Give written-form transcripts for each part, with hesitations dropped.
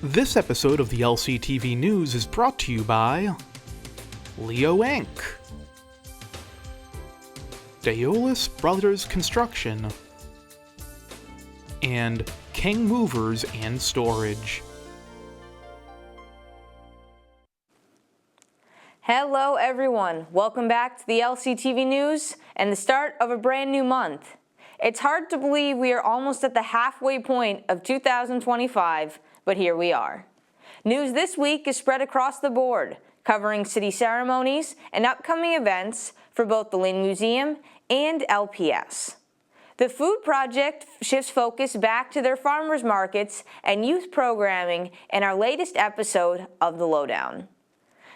This episode of the LCTV News is brought to you by Leo Inc., Daolis Brothers Construction, and King Movers and Storage. Hello everyone, welcome back to the LCTV News and the start of a brand new month. It's hard to believe we are almost at the halfway point of 2025, but here we are. News this week is spread across the board, covering city ceremonies and upcoming events for both the Lynn Museum and LPS. The Food Project shifts focus back to their farmers markets and youth programming in our latest episode of the Lowdown.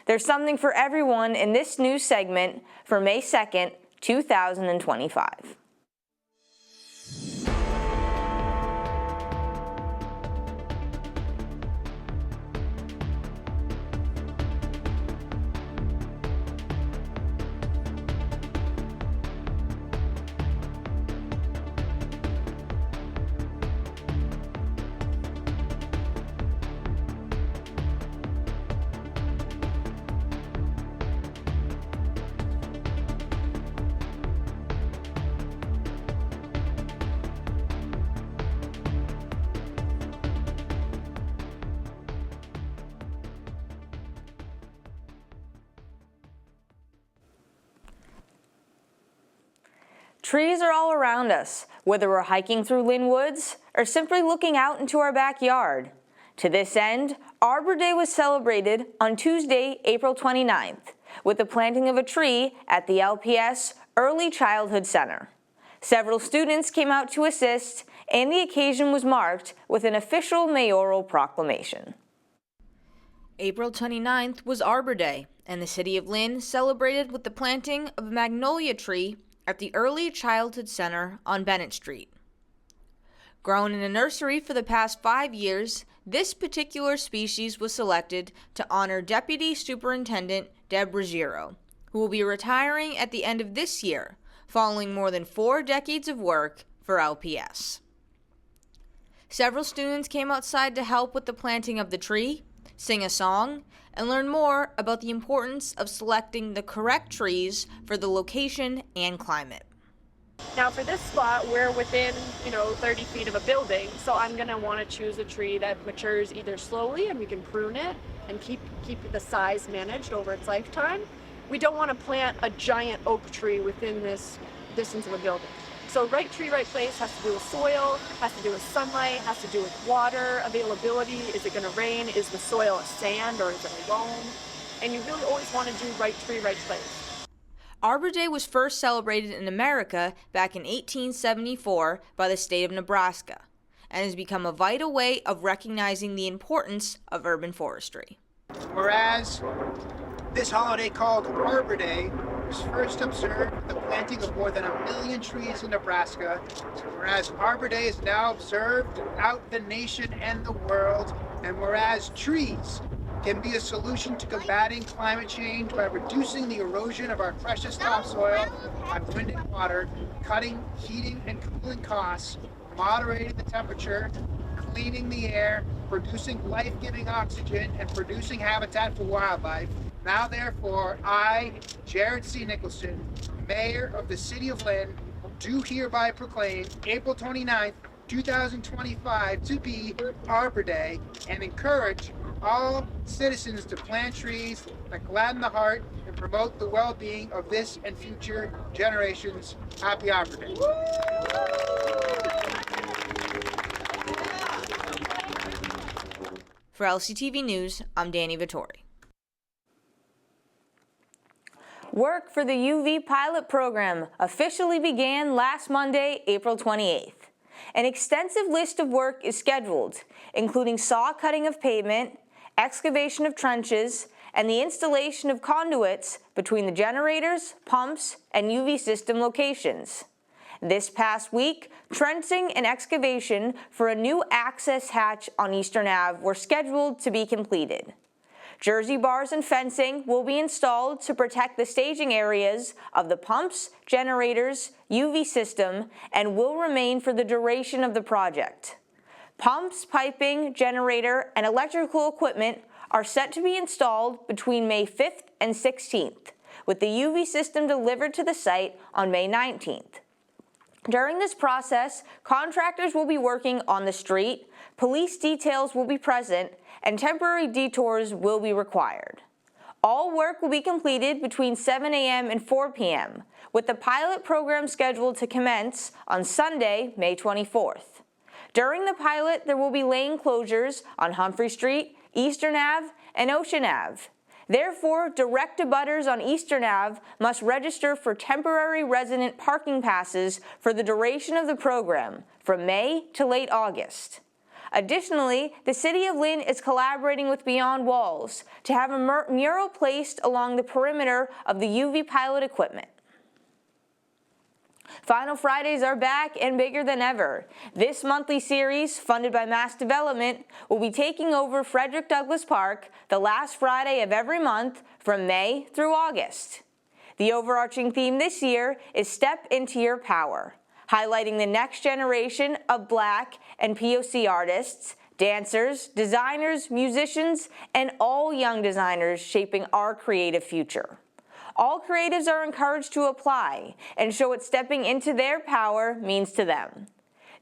There's something for everyone in this news segment for May 2nd, 2025. Trees are all around us, whether we're hiking through Lynn Woods or simply looking out into our backyard. To this end, Arbor Day was celebrated on Tuesday, April 29th, with the planting of a tree at the LPS Early Childhood Center. Several students came out to assist, and the occasion was marked with an official mayoral proclamation. April 29th was Arbor Day, and the city of Lynn celebrated with the planting of a magnolia tree at the Early Childhood Center on Bennett Street. Grown in a nursery for the past 5 years, this particular species was selected to honor Deputy Superintendent Deb Ruggiero, who will be retiring at the end of this year, following more than 4 decades of work for LPS. Several students came outside to help with the planting of the tree, sing a song, and learn more about the importance of selecting the correct trees for the location and climate. Now for this spot, we're within, 30 feet of a building, so I'm gonna wanna choose a tree that matures either slowly and we can prune it and keep the size managed over its lifetime. We don't wanna plant a giant oak tree within this distance of a building. So right tree, right place has to do with soil, has to do with sunlight, has to do with water availability. Is it gonna rain? Is the soil a sand or is it a loam? And you really always wanna do right tree, right place. Arbor Day was first celebrated in America back in 1874 by the state of Nebraska, and has become a vital way of recognizing the importance of urban forestry. Whereas this holiday called Arbor Day was first observed with the planting of more than 1 million trees in Nebraska, whereas Arbor Day is now observed throughout the nation and the world, and whereas trees can be a solution to combating climate change by reducing the erosion of our precious topsoil by wind and water, cutting heating and cooling costs, moderating the temperature, cleaning the air, producing life-giving oxygen, and producing habitat for wildlife. Now, therefore, I, Jared C. Nicholson, Mayor of the City of Lynn, do hereby proclaim April 29th, 2025 to be Arbor Day and encourage all citizens to plant trees that gladden the heart and promote the well-being of this and future generations. Happy Arbor Day. For LCTV News, I'm Danny Vittori. Work for the UV pilot program officially began last Monday, April 28th. An extensive list of work is scheduled, including saw cutting of pavement, excavation of trenches, and the installation of conduits between the generators, pumps, and UV system locations. This past week, trenching and excavation for a new access hatch on Eastern Ave were scheduled to be completed. Jersey bars and fencing will be installed to protect the staging areas of the pumps, generators, UV system, and will remain for the duration of the project. Pumps, piping, generator, and electrical equipment are set to be installed between May 5th and 16th, with the UV system delivered to the site on May 19th. During this process, contractors will be working on the street, police details will be present, and temporary detours will be required. All work will be completed between 7 a.m. and 4 p.m., with the pilot program scheduled to commence on Sunday, May 24th. During the pilot, there will be lane closures on Humphrey Street, Eastern Ave, and Ocean Ave. Therefore, direct abutters on Eastern Ave must register for temporary resident parking passes for the duration of the program, from May to late August. Additionally, the City of Lynn is collaborating with Beyond Walls to have a mural placed along the perimeter of the UV pilot equipment. Final Fridays are back and bigger than ever. This monthly series, funded by Mass Development, will be taking over Frederick Douglass Park the last Friday of every month from May through August. The overarching theme this year is Step Into Your Power, highlighting the next generation of Black and POC artists, dancers, designers, musicians, and all young designers shaping our creative future. All creatives are encouraged to apply and show what stepping into their power means to them.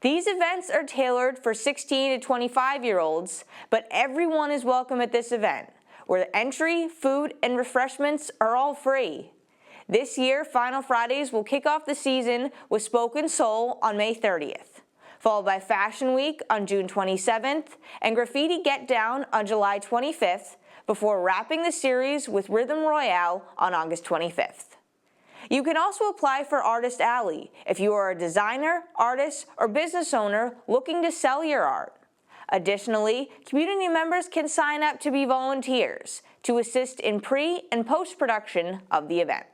These events are tailored for 16 to 25-year-olds, but everyone is welcome at this event, where entry, food, and refreshments are all free. This year, Final Fridays will kick off the season with Spoken Soul on May 30th, followed by Fashion Week on June 27th and Graffiti Get Down on July 25th, before wrapping the series with Rhythm Royale on August 25th. You can also apply for Artist Alley if you are a designer, artist, or business owner looking to sell your art. Additionally, community members can sign up to be volunteers to assist in pre- and post-production of the event.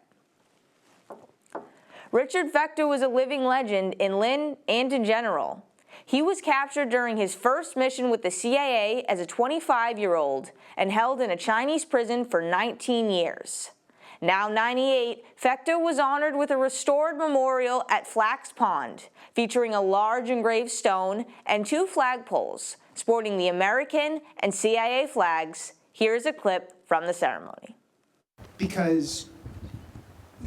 Richard Fectaeu was a living legend in Lynn and in general. He was captured during his first mission with the CIA as a 25-year-old and held in a Chinese prison for 19 years. Now 98, Fectaeu was honored with a restored memorial at Flax Pond, featuring a large engraved stone and 2 flagpoles, sporting the American and CIA flags. Here's a clip from the ceremony. Because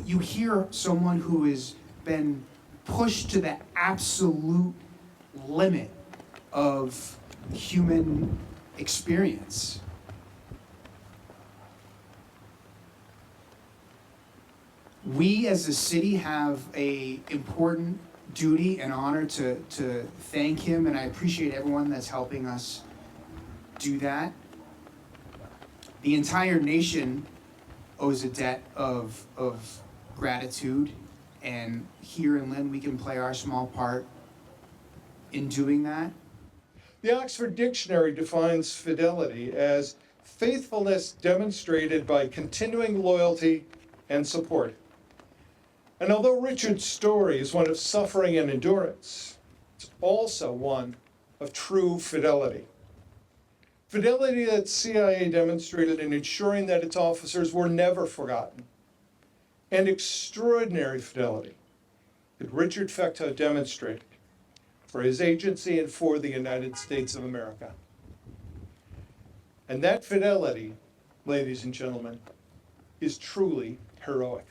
you hear someone who has been pushed to the absolute limit of human experience. We as a city have an important duty and honor to thank him, and I appreciate everyone that's helping us do that. The entire nation owes a debt of gratitude, and here in Lynn we can play our small part in doing that. The Oxford Dictionary defines fidelity as faithfulness demonstrated by continuing loyalty and support. And although Richard's story is one of suffering and endurance, it's also one of true fidelity. Fidelity that CIA demonstrated in ensuring that its officers were never forgotten, and extraordinary fidelity that Richard Fectaeu demonstrated for his agency and for the United States of America. And that fidelity, ladies and gentlemen, is truly heroic.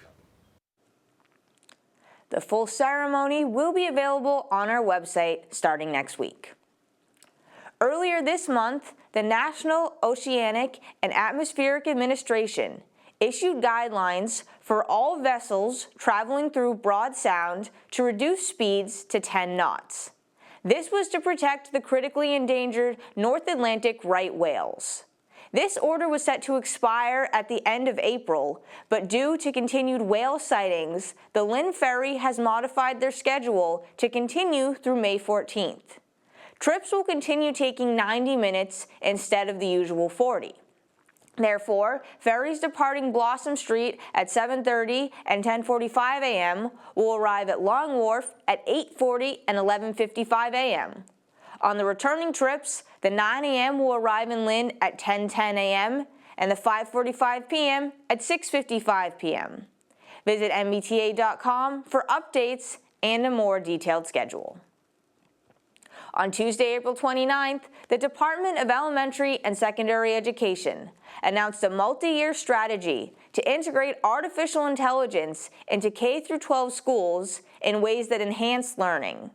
The full ceremony will be available on our website starting next week. Earlier this month, the National Oceanic and Atmospheric Administration issued guidelines for all vessels traveling through Broad Sound to reduce speeds to 10 knots. This was to protect the critically endangered North Atlantic right whales. This order was set to expire at the end of April, but due to continued whale sightings, the Lynn Ferry has modified their schedule to continue through May 14th. Trips will continue taking 90 minutes instead of the usual 40. Therefore, ferries departing Blossom Street at 7:30 and 10:45 a.m. will arrive at Long Wharf at 8:40 and 11:55 a.m. On the returning trips, the 9 a.m. will arrive in Lynn at 10:10 a.m. and the 5:45 p.m. at 6:55 p.m. Visit mbta.com for updates and a more detailed schedule. On Tuesday, April 29th, the Department of Elementary and Secondary Education announced a multi-year strategy to integrate artificial intelligence into K-12 schools in ways that enhance learning.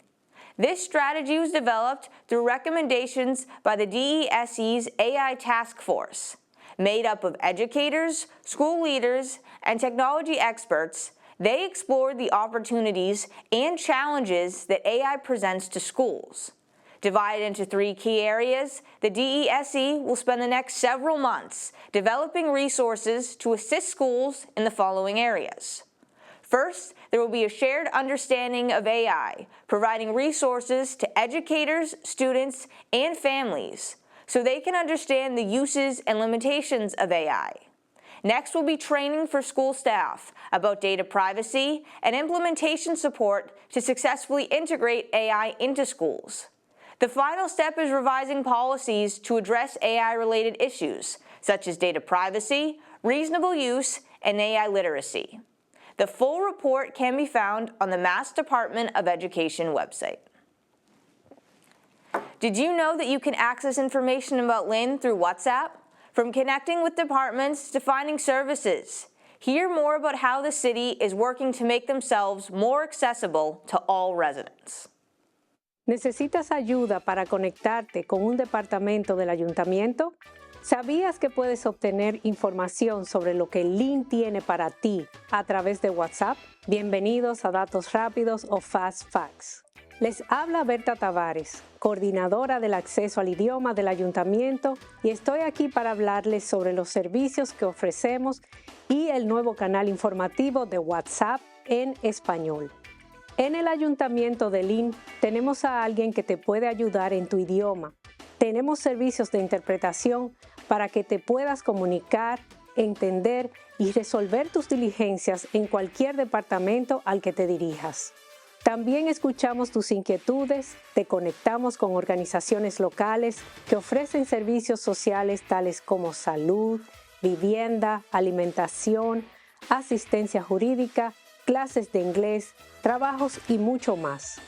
This strategy was developed through recommendations by the DESE's AI Task Force. Made up of educators, school leaders, and technology experts, they explored the opportunities and challenges that AI presents to schools. Divided into 3 key areas, the DESE will spend the next several months developing resources to assist schools in the following areas. First, there will be a shared understanding of AI, providing resources to educators, students, and families so they can understand the uses and limitations of AI. Next will be training for school staff about data privacy and implementation support to successfully integrate AI into schools. The final step is revising policies to address AI-related issues, such as data privacy, reasonable use, and AI literacy. The full report can be found on the Mass Department of Education website. Did you know that you can access information about Lynn through WhatsApp? From connecting with departments to finding services. Hear more about how the city is working to make themselves more accessible to all residents. ¿Necesitas ayuda para conectarte con un departamento del ayuntamiento? ¿Sabías que puedes obtener información sobre lo que Lynn tiene para ti a través de WhatsApp? Bienvenidos a Datos Rápidos o Fast Facts. Les habla Berta Tavares, coordinadora del acceso al idioma del ayuntamiento, y estoy aquí para hablarles sobre los servicios que ofrecemos y el nuevo canal informativo de WhatsApp en español. En el ayuntamiento de Lynn tenemos a alguien que te puede ayudar en tu idioma. Tenemos servicios de interpretación para que te puedas comunicar, entender y resolver tus diligencias en cualquier departamento al que te dirijas. También escuchamos tus inquietudes, te conectamos con organizaciones locales que ofrecen servicios sociales tales como salud, vivienda, alimentación, asistencia jurídica, clases de inglés, trabajos y mucho más.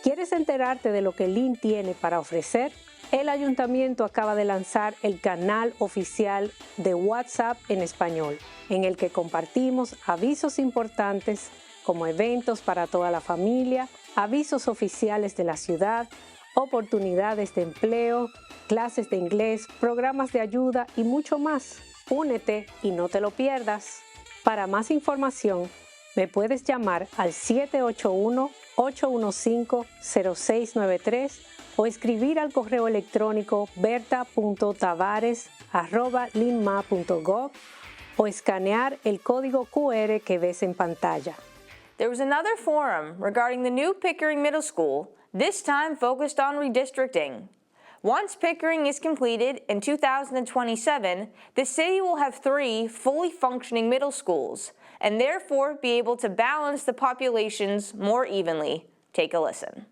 ¿Quieres enterarte de lo que Lynn tiene para ofrecer? El ayuntamiento acaba de lanzar el canal oficial de WhatsApp en español, en el que compartimos avisos importantes como eventos para toda la familia, avisos oficiales de la ciudad, oportunidades de empleo, clases de inglés, programas de ayuda y mucho más. Únete y no te lo pierdas. Para más información, me puedes llamar al 781-815-0693 o escribir al correo electrónico berta.tavares@linma.gov o escanear el código QR que ves en pantalla. There was another forum regarding the new Pickering Middle School, this time focused on redistricting. Once Pickering is completed in 2027, the city will have 3 fully functioning middle schools and therefore be able to balance the populations more evenly. Take a listen.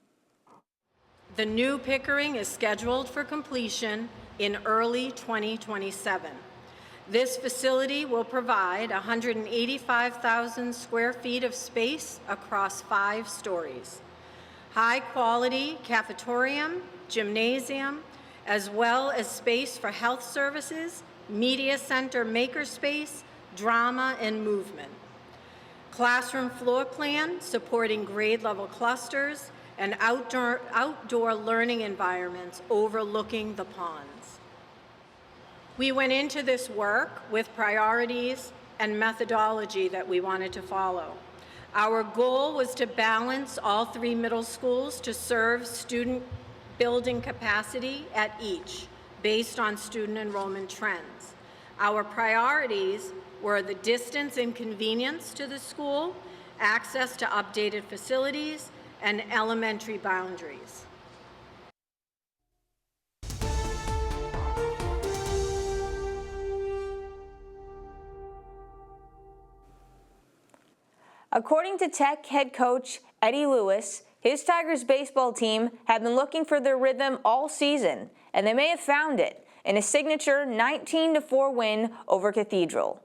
The new Pickering is scheduled for completion in early 2027. This facility will provide 185,000 square feet of space across 5 stories. High-quality cafetorium, gymnasium, as well as space for health services, media center makerspace, drama, and movement. Classroom floor plan supporting grade-level clusters and outdoor learning environments overlooking the ponds. We went into this work with priorities and methodology that we wanted to follow. Our goal was to balance all 3 middle schools to serve student building capacity at each, based on student enrollment trends. Our priorities were the distance and convenience to the school, access to updated facilities, and elementary boundaries. According to Tech head coach Eddie Lewis, his Tigers baseball team have been looking for their rhythm all season, and they may have found it in a signature 19-4 win over Cathedral.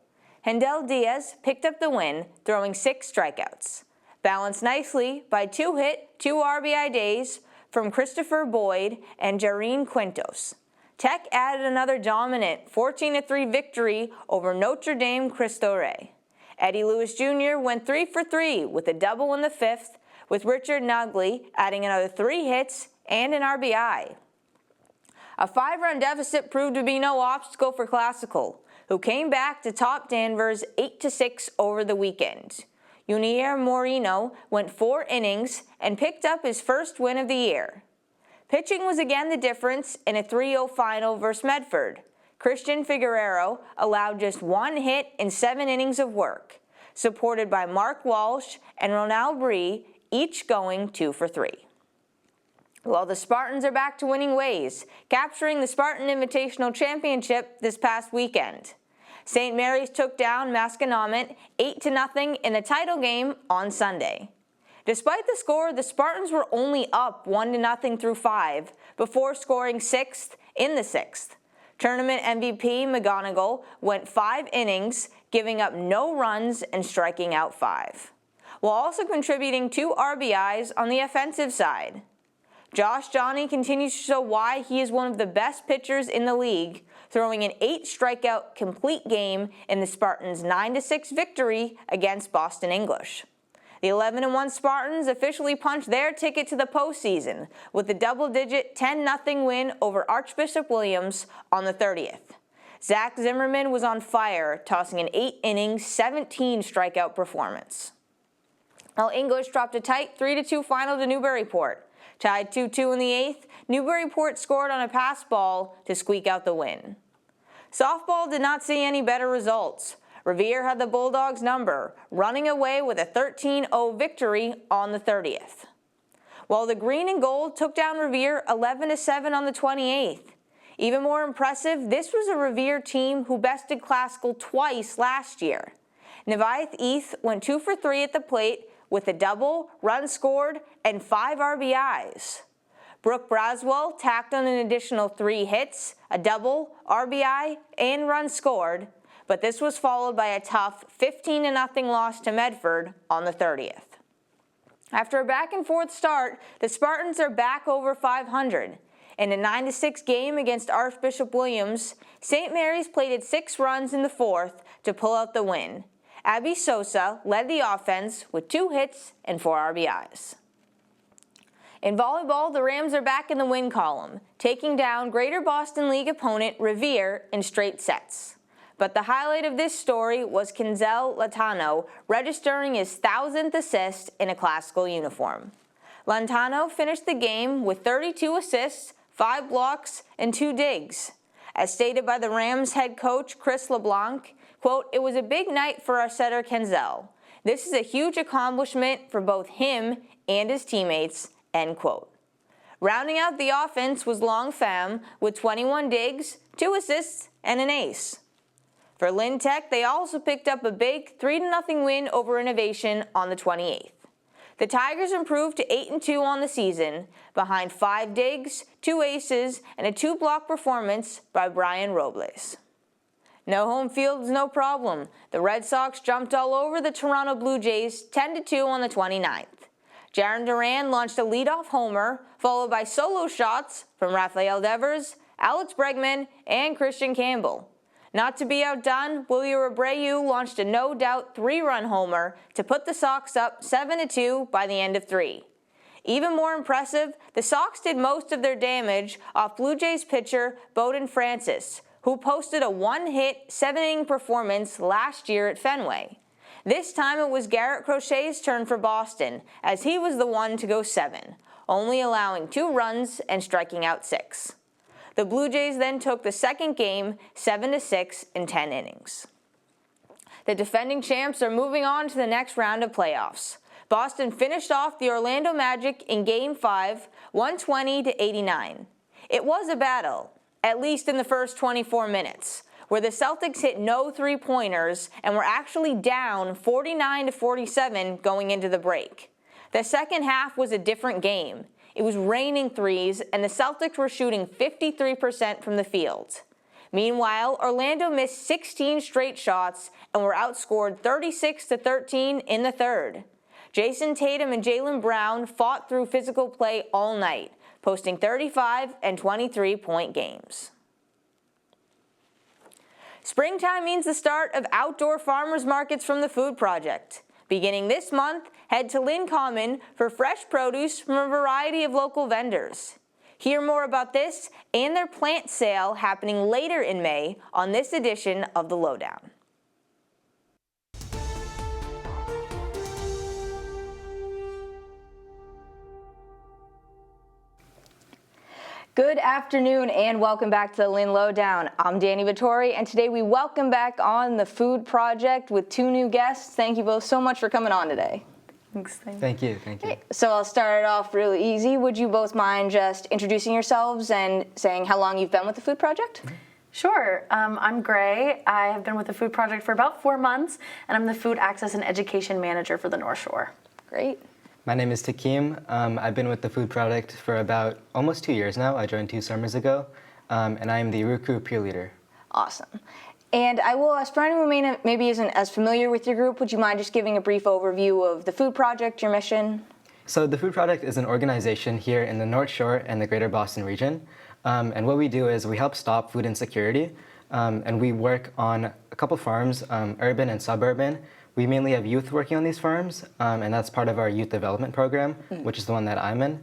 Hendel Diaz picked up the win, throwing 6 strikeouts. Balanced nicely by 2-hit, 2 RBI days from Christopher Boyd and Jareen Quintos. Tech added another dominant 14-3 victory over Notre Dame Cristo Rey. Eddie Lewis Jr. went 3 for 3 with a double in the 5th, with Richard Nugley adding another 3 hits and an RBI. A 5-run deficit proved to be no obstacle for Classical, who came back to top Danvers 8-6 over the weekend. Yunier Moreno went 4 innings and picked up his first win of the year. Pitching was again the difference in a 3-0 final versus Medford. Christian Figueroa allowed just 1 hit in 7 innings of work, supported by Mark Walsh and Ronald Bree, each going 2 for 3. Well, the Spartans are back to winning ways, capturing the Spartan Invitational Championship this past weekend. St. Mary's took down Masconomet 8-0 in the title game on Sunday. Despite the score, the Spartans were only up 1-0 through 5 before scoring 6th in the 6th. Tournament MVP McGonigal went 5 innings, giving up no runs and striking out 5, while also contributing 2 RBIs on the offensive side. Josh Johnny continues to show why he is one of the best pitchers in the league, throwing an 8-strikeout complete game in the Spartans' 9-6 victory against Boston English. The 11-1 Spartans officially punched their ticket to the postseason with a double-digit 10-0 win over Archbishop Williams on the 30th. Zach Zimmerman was on fire, tossing an 8-inning, 17-strikeout performance. While English dropped a tight 3-2 final to Newburyport. Tied 2-2 in the 8th, Newburyport scored on a pass ball to squeak out the win. Softball did not see any better results. Revere had the Bulldogs' number, running away with a 13-0 victory on the 30th. While the Green and Gold took down Revere 11-7 on the 28th. Even more impressive, this was a Revere team who bested Classical twice last year. Nevaeh Eath went 2 for 3 at the plate with a double, run scored, and 5 RBIs. Brooke Braswell tacked on an additional 3 hits, a double, RBI, and run scored, but this was followed by a tough 15-0 loss to Medford on the 30th. After a back-and-forth start, the Spartans are back over 500. In a 9-6 game against Archbishop Williams, St. Mary's plated 6 runs in the 4th to pull out the win. Abby Sosa led the offense with 2 hits and 4 RBIs. In volleyball, the Rams are back in the win column, taking down Greater Boston League opponent Revere in straight sets. But the highlight of this story was Kenzel Latano registering his 1,000th assist in a Classical uniform. Lantano finished the game with 32 assists, 5 blocks, and 2 digs. As stated by the Rams head coach Chris LeBlanc, quote, "It was a big night for our setter Kenzel. This is a huge accomplishment for both him and his teammates," end quote. Rounding out the offense was Long Pham with 21 digs, 2 assists, and an ace. For Lynn Tech, they also picked up a big 3-0 win over Innovation on the 28th. The Tigers improved to 8-2 on the season, behind 5 digs, 2 aces, and a 2-block performance by Brian Robles. No home field is no problem. The Red Sox jumped all over the Toronto Blue Jays 10-2 on the 29th. Jaron Duran launched a leadoff homer, followed by solo shots from Rafael Devers, Alex Bregman, and Christian Campbell. Not to be outdone, William Abreu launched a no-doubt 3-run homer to put the Sox up 7-2 by the end of 3. Even more impressive, the Sox did most of their damage off Blue Jays pitcher Bowden Francis, who posted a 1-hit, 7-inning performance last year at Fenway. This time it was Garrett Crochet's turn for Boston, as he was the one to go 7, only allowing 2 runs and striking out 6. The Blue Jays then took the second game 7-6 in 10 innings. The defending champs are moving on to the next round of playoffs. Boston finished off the Orlando Magic in Game 5, 120-89. It was a battle, at least in the first 24 minutes, where the Celtics hit no 3-pointers and were actually down 49-47 going into the break. The second half was a different game. It was raining threes, and the Celtics were shooting 53% from the field. Meanwhile, Orlando missed 16 straight shots and were outscored 36-13 in the third. Jason Tatum and Jaylen Brown fought through physical play all night, posting 35 and 23-point games. Springtime means the start of outdoor farmers markets from the Food Project. Beginning this month, head to Lynn Common for fresh produce from a variety of local vendors. Hear more about this and their plant sale happening later in May on this edition of the Lowdown. Good afternoon and welcome back to the Lynn Lowdown. I'm Danny Vittori, and today we welcome back on the Food Project with two new guests. Thank you both so much for coming on today. Thanks. Thank you. So I'll start it off really easy. Would you both mind just introducing yourselves and saying how long you've been with the Food Project? Sure. I'm Gray. I have been with the Food Project for about 4 months, and I'm the Food Access and Education Manager for the North Shore. Great. My name is Takim. I've been with the Food Project for about almost 2 years now. I joined 2 summers ago, and I am the Root Crew Peer Leader. Awesome. And I will ask, for anyone who maybe isn't as familiar with your group, would you mind just giving a brief overview of the Food Project, your mission? So the Food Project is an organization here in the North Shore and the Greater Boston region. And what we do is we help stop food insecurity, and we work on a couple farms, urban and suburban. We mainly have youth working on these farms, and that's part of our youth development program, which is the one that I'm in.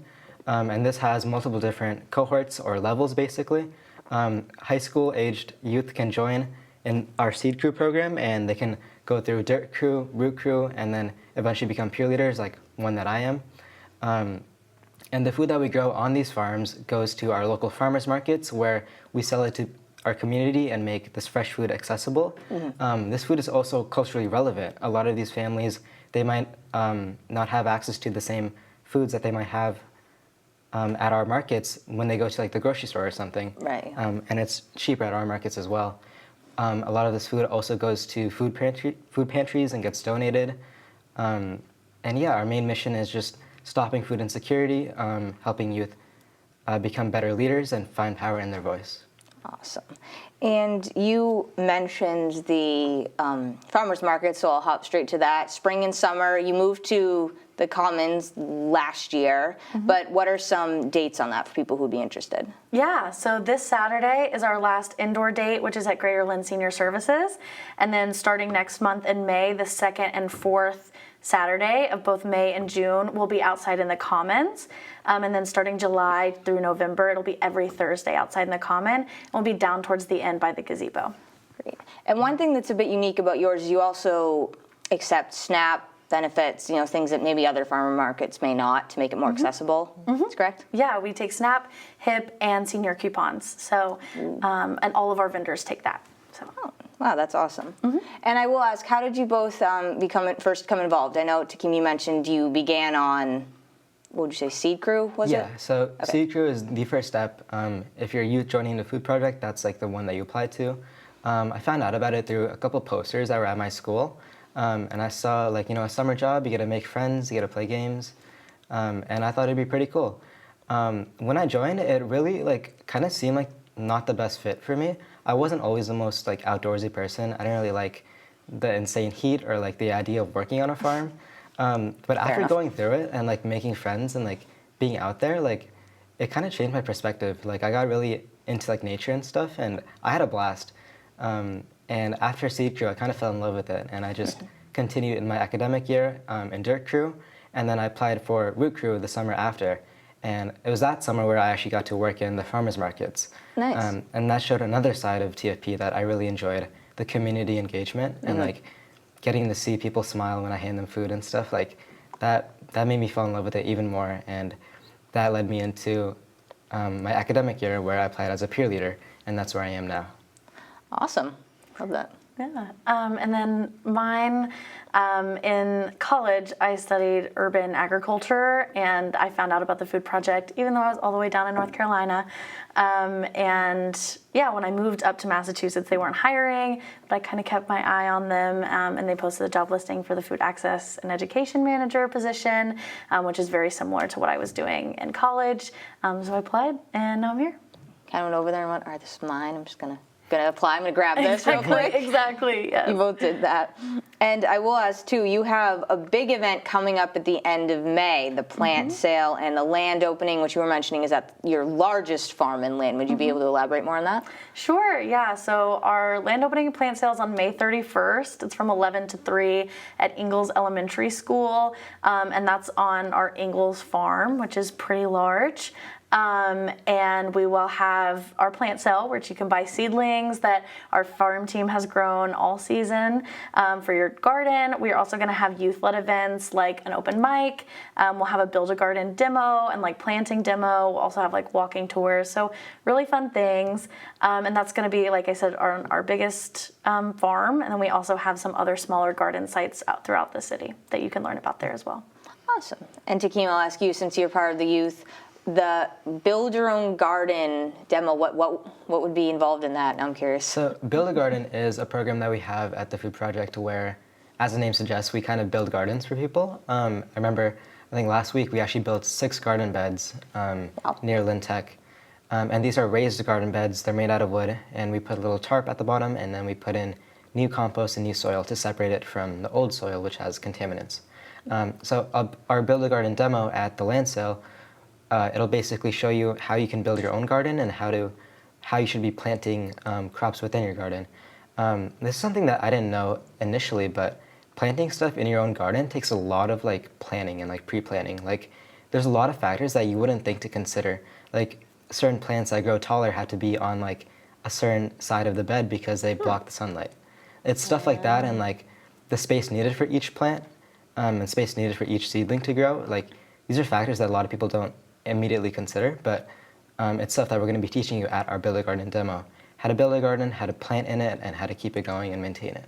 And this has multiple different cohorts or levels, basically. High school-aged youth can join in our Seed Crew program, and they can go through Dirt Crew, Root Crew, and then eventually become peer leaders, like one that I am. And the food that we grow on these farms goes to our local farmers markets, where we sell it to our community and make this fresh food accessible. This food is also culturally relevant. A lot of these families, they might not have access to the same foods that they might have at our markets when they go to like the grocery store or something. Right. And it's cheaper at our markets as well. A lot of this food also goes to food pantries and gets donated. And yeah, our main mission is just stopping food insecurity, helping youth become better leaders and find power in their voice. Awesome. And you mentioned the farmers market, so I'll hop straight to that. Spring and summer, you moved to the Commons last year, but what are some dates on that for people who'd be interested? Yeah, so this Saturday is our last indoor date, which is at Greater Lynn Senior Services. And then starting next month in May, the 2nd and 4th Saturday of both May and June will be outside in the Commons. And then starting July through November, it'll be every Thursday outside in the Common. And we'll be down towards the end by the gazebo. Great. And one thing that's a bit unique about yours is you also accept SNAP benefits, you know, things that maybe other farmer markets may not, to make it more accessible. That's correct? Yeah, we take SNAP, HIP, and senior coupons. So, and all of our vendors take that. So. Oh, wow, that's awesome. And I will ask, how did you both first become involved? I know, Takim, you mentioned you began on, what would you say, Seed Crew, was it? Yeah, so Okay. Seed Crew is the first step. If you're youth joining the Food Project, that's like the one that you apply to. I found out about it through a couple posters that were at my school. And I saw, like, you know, a summer job, you get to make friends, you get to play games. And I thought it'd be pretty cool. When I joined, it really, like, kind of seemed like not the best fit for me. I wasn't always the most, like, outdoorsy person. I didn't really like the insane heat or, like, the idea of working on a farm. But after going through it and, like, making friends and, like, being out there, like, it kind of changed my perspective. Like, I got really into, like, nature and stuff, and I had a blast. And after Seed Crew, I kind of fell in love with it, and I just continued in my academic year in Dirt Crew, and then I applied for Root Crew the summer after. And it was that summer where I actually got to work in the farmers markets. Nice. And that showed another side of TFP that I really enjoyed, the community engagement and like getting to see people smile when I hand them food and stuff. Like that made me fall in love with it even more, and that led me into my academic year where I applied as a peer leader, and that's where I am now. Awesome. Love that. Yeah. And then mine, in college, I studied urban agriculture, and I found out about the Food Project, even though I was all the way down in North Carolina. And yeah, when I moved up to Massachusetts, they weren't hiring, but I kind of kept my eye on them, and they posted a job listing for the Food Access and Education Manager position, which is very similar to what I was doing in college. So I applied, and now I'm here. Kind of went over there and went, all right, this is mine. I'm just going to gonna apply. I'm gonna grab this real quick. Exactly. Yes. You both did that. And I will ask too, you have a big event coming up at the end of May, the plant sale and the land opening, which you were mentioning is at your largest farm in Lynn. Would you be able to elaborate more on that? Sure, yeah. So our land opening and plant sale is on May 31st. It's from 11 to 3 at Ingalls Elementary School. And that's on our Ingalls farm, which is pretty large. And we will have our plant sale, which you can buy seedlings that our farm team has grown all season for your garden. We are also going to have youth-led events like an open mic. We'll have a build-a-garden demo and like planting demo. We'll also have like walking tours. So really fun things. And that's going to be, like I said, our biggest farm. And then we also have some other smaller garden sites out throughout the city that you can learn about there as well. Awesome. And Takim, I'll ask you, since you're part of the youth, the build your own garden demo, what would be involved in that? I'm curious. So Build a Garden is a program that we have at the Food Project where, as the name suggests, we kind of build gardens for people. I remember, I think last week we actually built 6 garden beds near Lynn Tech. And these are raised garden beds. They're made out of wood, and we put a little tarp at the bottom, and then we put in new compost and new soil to separate it from the old soil, which has contaminants. So our Build a Garden demo at the land sale, it'll basically show you how you can build your own garden and how you should be planting crops within your garden. This is something that I didn't know initially, but planting stuff in your own garden takes a lot of like planning and like pre-planning. Like there's a lot of factors that you wouldn't think to consider. Like certain plants that grow taller have to be on like a certain side of the bed because they block the sunlight. It's stuff like that, and like the space needed for each plant and space needed for each seedling to grow. Like these are factors that a lot of people don't immediately consider, but it's stuff that we're going to be teaching you at our Build a Garden demo. How to build a garden, how to plant in it, and how to keep it going and maintain it.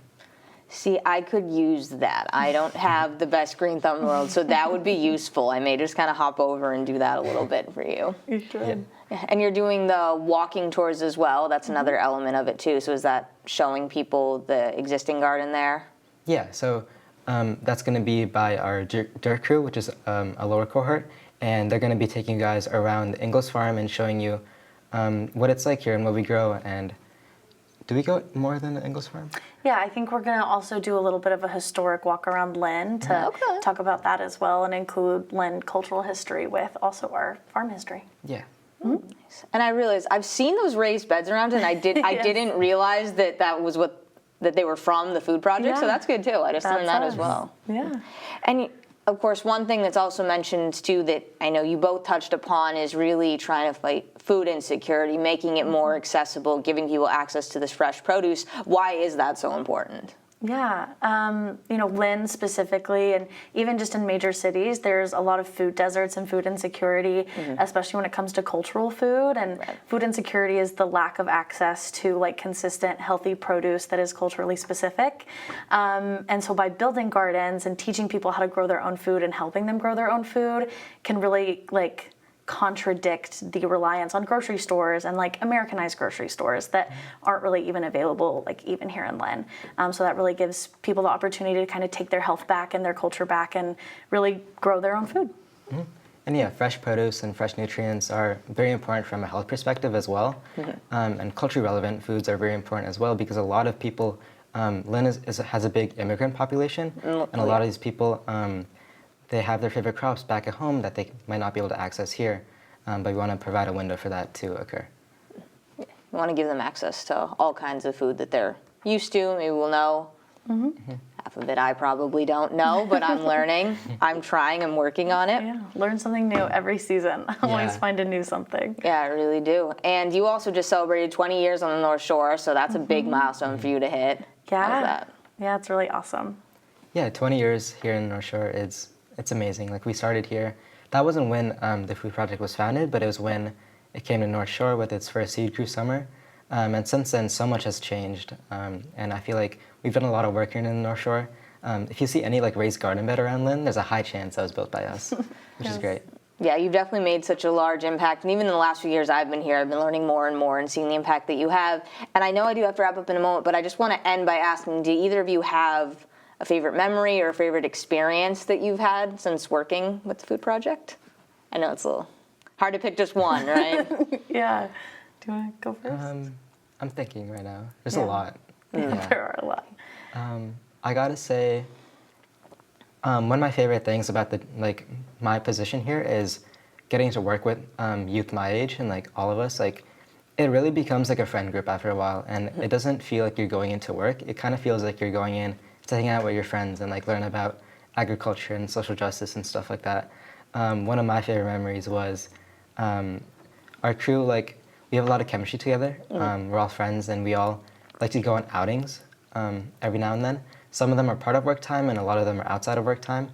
See, I could use that. I don't have the best green thumb in the world, so that would be useful. I may just kind of hop over and do that a little bit for you. You should. Yeah. And you're doing the walking tours as well. That's another element of it too. So is that showing people the existing garden there? Yeah, so that's going to be by our dirt crew, which is a lower cohort. And they're going to be taking you guys around the Ingalls farm and showing you what it's like here and what we grow. And do we go more than the Ingalls farm? Yeah, I think we're going to also do a little bit of a historic walk around Lynn to talk about that as well and include Lynn cultural history with also our farm history. Yeah. Mm-hmm. And I realized I've seen those raised beds around, and I didn't realize that was that they were from the Food Project. Yeah. So that's good too. I just learned that as well. Yeah. And of course, one thing that's also mentioned too that I know you both touched upon is really trying to fight food insecurity, making it more accessible, giving people access to this fresh produce. Why is that so important? Yeah, Lynn specifically, and even just in major cities, there's a lot of food deserts and food insecurity, especially when it comes to cultural food. And food insecurity is the lack of access to like consistent, healthy produce that is culturally specific. And so by building gardens and teaching people how to grow their own food and helping them grow their own food can really like contradict the reliance on grocery stores and like Americanized grocery stores that aren't really even available like even here in Lynn. So that really gives people the opportunity to kind of take their health back and their culture back and really grow their own food. Mm-hmm. And yeah, fresh produce and fresh nutrients are very important from a health perspective as well. And culturally relevant foods are very important as well because a lot of people, Lynn has a big immigrant population, and a lot of these people they have their favorite crops back at home that they might not be able to access here, but we want to provide a window for that to occur. We want to give them access to all kinds of food that they're used to, maybe we'll know. Half of it I probably don't know, but I'm learning. I'm trying, I'm working on it. Yeah, learn something new every season. Always find a new something. Yeah, I really do. And you also just celebrated 20 years on the North Shore, so that's a big milestone for you to hit. Yeah. How's that? Yeah, it's really awesome. Yeah, 20 years here in the North Shore, it's amazing. Like we started here. That wasn't when the Food Project was founded, but it was when it came to North Shore with its first Seed Crew summer. And since then, so much has changed. And I feel like we've done a lot of work here in the North Shore. If you see any like raised garden bed around Lynn, there's a high chance that was built by us, which is great. Yeah, you've definitely made such a large impact. And even in the last few years I've been here, I've been learning more and more and seeing the impact that you have. And I know I do have to wrap up in a moment, but I just want to end by asking, do either of you have a favorite memory or a favorite experience that you've had since working with the Food Project? I know it's a little hard to pick just one, right? Yeah. Do you want to go first? I'm thinking right now. There's a lot. There are a lot. I gotta say, one of my favorite things about my position here is getting to work with youth my age and like all of us. Like, it really becomes like a friend group after a while, and it doesn't feel like you're going into work. It kind of feels like you're going in to hang out with your friends and like learn about agriculture and social justice and stuff like that. One of my favorite memories was our crew. Like, we have a lot of chemistry together. We're all friends, and we all like to go on outings every now and then. Some of them are part of work time, and a lot of them are outside of work time.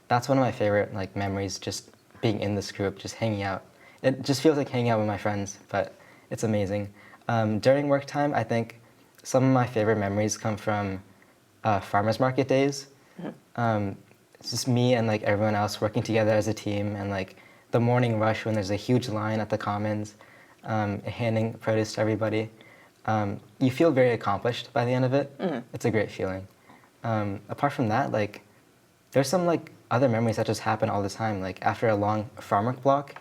That's one of my favorite like memories, just being in this group, just hanging out. It just feels like hanging out with my friends, but it's amazing. During work time, I think some of my favorite memories come from farmers market days. It's just me and like everyone else working together as a team, and like the morning rush when there's a huge line at the commons, handing produce to everybody. You feel very accomplished by the end of it. It's a great feeling. Apart from that, like, there's some like other memories that just happen all the time. Like after a long farm work block,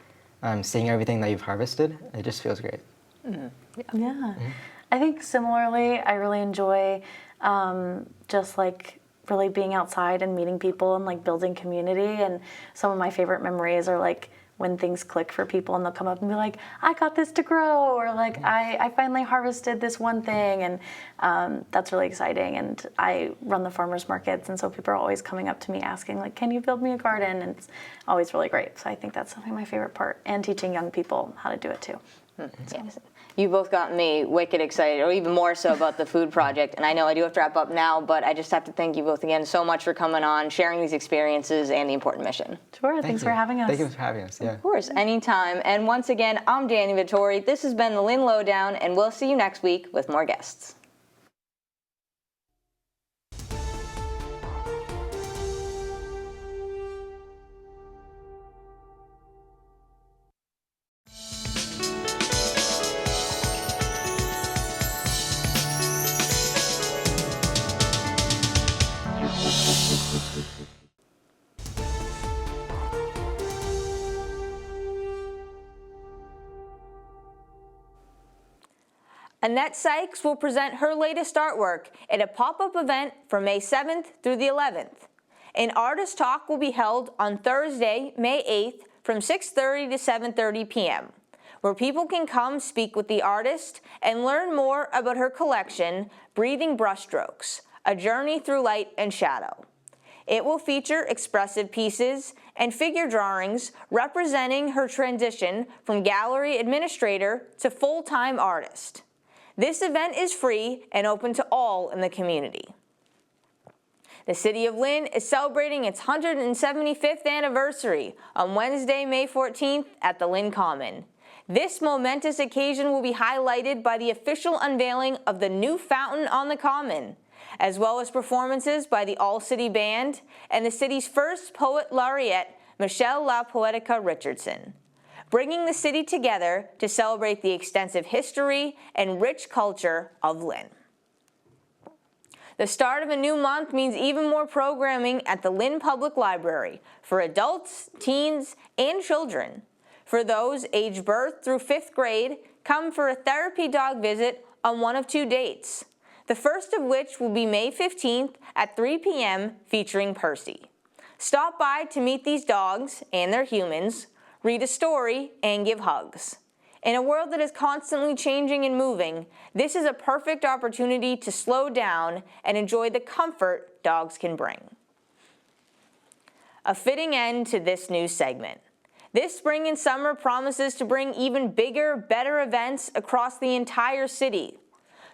seeing everything that you've harvested, it just feels great. Yeah. I think similarly, I really enjoy just like really being outside and meeting people and like building community. And some of my favorite memories are like when things click for people and they'll come up and be like, I got this to grow, or like I finally harvested this one thing, and that's really exciting. And I run the farmers markets, and so people are always coming up to me asking like, can you build me a garden? And it's always really great. So I think that's something my favorite part, and teaching young people how to do it too. Yes. You both got me wicked excited, or even more so about the food project. And I know I do have to wrap up now, but I just have to thank you both again so much for coming on, sharing these experiences and the important mission. Sure, thanks for having us. Thank you for having us, yeah. Of course, anytime. And once again, I'm Danny Vittori. This has been the Lynn Lowdown, and we'll see you next week with more guests. Annette Sykes will present her latest artwork at a pop-up event from May 7th through the 11th. An artist talk will be held on Thursday, May 8th from 6:30 to 7:30 p.m., where people can come speak with the artist and learn more about her collection, Breathing Brushstrokes, A Journey Through Light and Shadow. It will feature expressive pieces and figure drawings representing her transition from gallery administrator to full-time artist. This event is free and open to all in the community. The City of Lynn is celebrating its 175th anniversary on Wednesday, May 14th at the Lynn Common. This momentous occasion will be highlighted by the official unveiling of the new fountain on the Common, as well as performances by the All-City Band and the city's first poet laureate, Michelle La Poetica Richardson, bringing the city together to celebrate the extensive history and rich culture of Lynn. The start of a new month means even more programming at the Lynn Public Library for adults, teens, and children. For those aged birth through 5th grade, come for a therapy dog visit on one of 2 dates, the first of which will be May 15th at 3 p.m. featuring Percy. Stop by to meet these dogs and their humans, read a story, and give hugs. In a world that is constantly changing and moving, this is a perfect opportunity to slow down and enjoy the comfort dogs can bring. A fitting end to this news segment. This spring and summer promises to bring even bigger, better events across the entire city.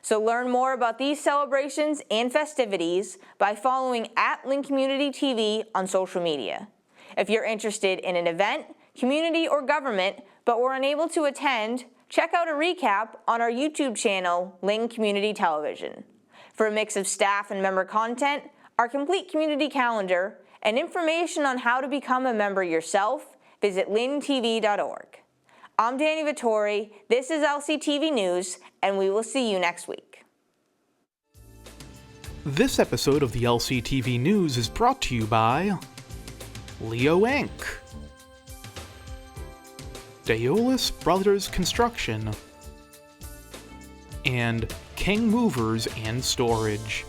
So learn more about these celebrations and festivities by following @Lynn Community TV on social media. If you're interested in an event, community, or government, but were unable to attend, check out a recap on our YouTube channel, Lynn Community Television. For a mix of staff and member content, our complete community calendar, and information on how to become a member yourself, visit lyntv.org. I'm Danny Vittori, this is LCTV News, and we will see you next week. This episode of the LCTV News is brought to you by Leo Inc., Daolis Brothers Construction, and King Movers and Storage.